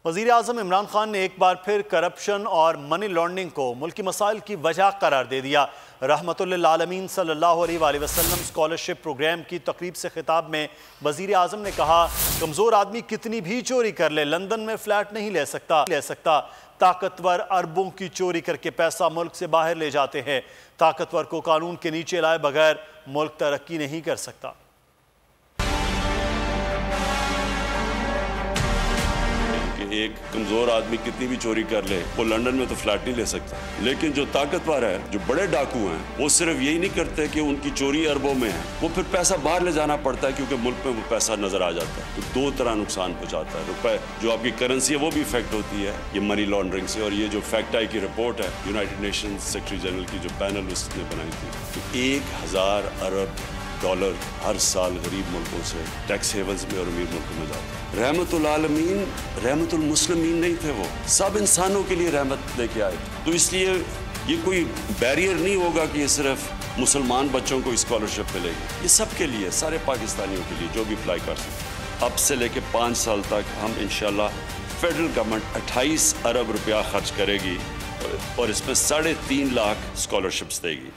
वज़ीर आज़म इमरान खान ने एक बार फिर करप्शन और मनी लॉन्ड्रिंग को मुल्की मसाइल की वजह करार दे दिया। रहमतुल्लिल आलमीन सल्लल्लाहु अलैहि वसल्लम स्कॉलरशिप प्रोग्राम की तकरीब से खिताब में वज़ीर आज़म ने कहा, कमज़ोर आदमी कितनी भी चोरी कर ले, लंदन में फ्लैट नहीं ले सकता। ताकतवर अरबों की चोरी करके पैसा मुल्क से बाहर ले जाते हैं। ताकतवर को कानून के नीचे लाए बगैर मुल्क तरक्की नहीं कर सकता। एक कमजोर आदमी कितनी भी चोरी कर ले, वो लंदन में तो फ्लैट नहीं ले सकता। लेकिन जो ताकतवर है, जो बड़े डाकू हैं, वो सिर्फ यही नहीं करते कि उनकी चोरी अरबों में है, वो फिर पैसा बाहर ले जाना पड़ता है क्योंकि मुल्क में वो पैसा नजर आ जाता है। तो दो तरह नुकसान पहुंचाता है। रुपए जो आपकी करेंसी है वो भी इफेक्ट होती है ये मनी लॉन्ड्रिंग से। और ये जो फैक्ट आई की रिपोर्ट है यूनाइटेड नेशन सेक्रेटरी जनरल की जो पैनल उसने बनाई थी, तो 1000 अरब डॉलर हर साल गरीब मुल्कों से टैक्स हेवंस में और अमीर मुल्कों में जाते हैं। रहमतुल आलमीन रहमतुल मुस्लिमीन नहीं थे, वो सब इंसानों के लिए रहमत लेके आए। तो इसलिए ये कोई बैरियर नहीं होगा कि ये सिर्फ मुसलमान बच्चों को स्कॉलरशिप मिलेगी। ये सब के लिए, सारे पाकिस्तानियों के लिए जो भी अप्लाई कर सकते। अब से लेके 5 साल तक हम इंशाल्लाह फेडरल गवर्नमेंट 28 अरब रुपया खर्च करेगी और इसमें 3.5 लाख स्कॉलरशिप्स देगी।